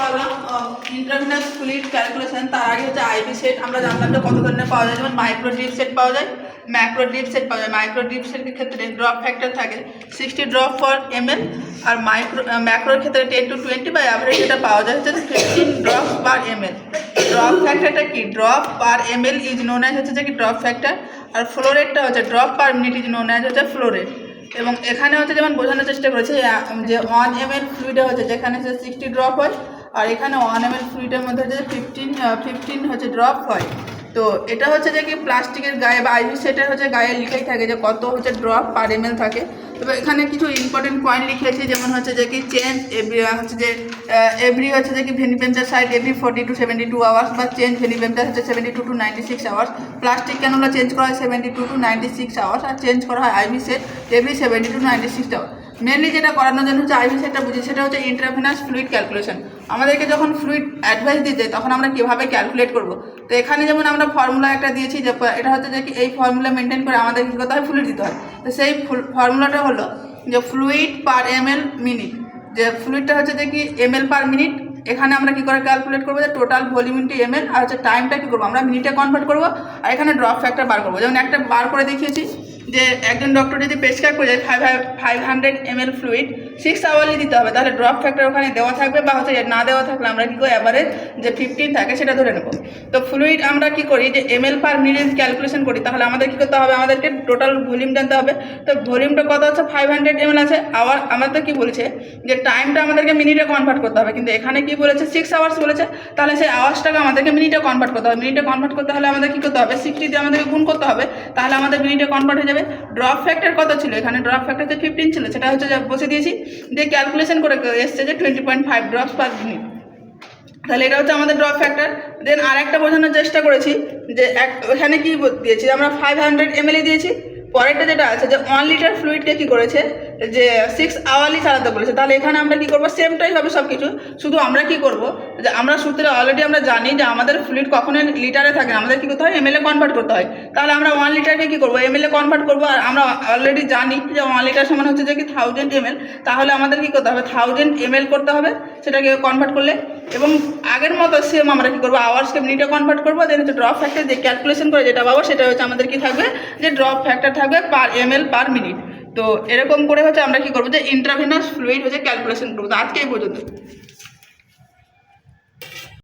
হলো intravenous fluid calculation. তার আগে হচ্ছে আইভি সেট। আমরা জানলাম যে কত ধরনের পাওয়া যায়, যেমন মাইক্রো ড্রিপ সেট পাওয়া যায়, ম্যাক্রো ড্রিপ সেট পাওয়া যায়। মাইক্রো ড্রিপ সেটের ক্ষেত্রে ড্রপ ফ্যাক্টর থাকে 60 ড্রপ ফর ml, আর ম্যাক্রোর ক্ষেত্রে 10 to 20 বাই অ্যাভারেজ যেটা পাওয়া যায় হচ্ছে 15 ড্রপ পার ml। ড্রপ ফ্যাক্টরটা কি? Drop per ml is known as হচ্ছে যে কি ড্রপ ফ্যাক্টর, আর ফ্লো রেটটা হচ্ছে drop per minute is known as হচ্ছে ফ্লো রেট। এবং এখানে হচ্ছে যেমন বোঝানোর চেষ্টা করেছে যে 1 ml ফ্লুইডে হচ্ছে যেখানে হচ্ছে 60 ড্রপ হয়, আর এখানে 1 ml ফ্লুইডের মধ্যে হচ্ছে 15 হচ্ছে ড্রপ হয়। তো এটা হচ্ছে যে কি প্লাস্টিকের গায়ে বা আইভি সেটের হচ্ছে গায়ে লিখেই থাকে যে কত হচ্ছে ড্রপ পার ml থাকে। তবে এখানে কিছু ইম্পর্টেন্ট পয়েন্ট লিখেছি, যেমন হচ্ছে যে কি চেঞ্জ হচ্ছে যে এভরি হচ্ছে যে কি ভেনিপেন্টার সাইড এভরি 40 to 72 আওয়ার্স, বা চেঞ্জ ভেনিপেন্টার হচ্ছে 72 to 96 hours. Plastic cannula change করা হয় 72 to 96 আওয়ার্স, আর চেঞ্জ করা হয় IV set every 70 to 96 hours. Mainly যেটা করানোর জন্য হচ্ছে আইভি সেটটা বুঝি, সেটা হচ্ছে ইন্ট্রাভেনাস ফ্লুইড ক্যালকুলেশন। আমাদেরকে যখন ফ্লুইড অ্যাডভাইস দিতে তখন আমরা কীভাবে ক্যালকুলেট করব। তো এখানে যেমন আমরা ফর্মুলা একটা দিয়েছি, যে এটা হচ্ছে যে কি এই ফর্মুলা মেনটেন করে আমাদের কী করতে হয়, ফ্লুইড দিতে হয়। তো সেই ফর্মুলাটা হলো যে ফ্লুইড পার ml মিনিট, যে ফ্লুইডটা হচ্ছে যে কি ml পার মিনিট। এখানে আমরা কি করে ক্যালকুলেট করবো, যে টোটাল ভলিউম ইন্টু ml, আর হচ্ছে টাইমটা কী করবো আমরা মিনিটে কনভার্ট করবো, আর এখানে ড্রপ ফ্যাক্টর বার করবো। যেমন একটা বার করে দেখিয়েছি যে একজন ডক্টর যদি প্রেসক্রাইব করে যায় 500 ml ফ্লুইড 6 আওয়ারলি দিতে হবে, তাহলে ড্রপ ফ্যাক্টর ওখানে দেওয়া থাকবে, বা হচ্ছে না দেওয়া থাকলে আমরা কী করি অ্যাভারেজ যে 15 থাকে সেটা ধরে নেব। তো ফ্লুইড আমরা কি করি যে ml পার মিনিট ক্যালকুলেশন করি, তাহলে আমাদের কী করতে হবে, আমাদেরকে টোটাল ভলিউম জানতে হবে। তো ভলিউমটা কত হচ্ছে 500 ml আছে। আওয়ার আমাদের কি বলেছে যে টাইমটা আমাদেরকে মিনিটে কনভার্ট করতে হবে, কিন্তু এখানে কি বলেছে 6 আওয়ার্স বলেছে, তাহলে সেই আওয়ার্সটাকে আমাদেরকে মিনিটে কনভার্ট করতে হবে। মিনিটে কনভার্ট করতে হলে আমাদের কী করতে হবে, 60 দিয়ে আমাদেরকে গুণ করতে হবে, তাহলে আমাদের মিনিটে কনভার্ট হয়ে যাবে। ড্রপ ফ্যাক্টর কত ছিল, এখানে ড্রপ ফ্যাক্টর যে 15 ছিল, সেটা হচ্ছে বসে দিয়েছি, দিয়ে ক্যালকুলেশন করে এসছে যে 20.5 ড্রপস পার মিনিট। তাহলে এটা হচ্ছে আমাদের ড্রপ ফ্যাক্টর। দেন আর একটা বোঝানোর চেষ্টা করেছি যে এখানে কি দিয়েছি, আমরা 500 ml দিয়েছি। পরেরটা যেটা আছে যে 1 লিটার ফ্লুইডকে কী করেছে যে 6 আওয়ারলি চালাতে বলেছে, তাহলে এখানে আমরা কী করবো, সেমটাই হবে সব কিছু, শুধু আমরা কি করব যে আমরা সূত্রে অলরেডি আমরা জানি যে আমাদের ফ্লুইড কখনো লিটারে থাকে না, আমাদের কী করতে হয় ml কনভার্ট করতে হয়। তাহলে আমরা 1 লিটারকে কী করবো ml কনভার্ট করবো, আর আমরা অলরেডি জানি যে 1 লিটার সমান হচ্ছে যে কি 1000 ml, তাহলে আমাদের কী করতে হবে 1000 ml করতে হবে সেটাকে কনভার্ট করলে। এবং আগের মতো সেম আমরা কী করবো আওয়ার্সকে মিনিটে কনভার্ট করবো, দেন হচ্ছে ড্রপ ফ্যাক্টর যে ক্যালকুলেশন করে যেটা পাবো সেটা হচ্ছে আমাদের কি থাকবে যে ড্রপ ফ্যাক্টর থাকবে পার ml পার মিনিট। তো এরকম করে হচ্ছে আমরা কি করবো যে ইন্ট্রাভেনাস ফ্লুইড হচ্ছে ক্যালকুলেশন করবো। তো আজকে এই পর্যন্ত।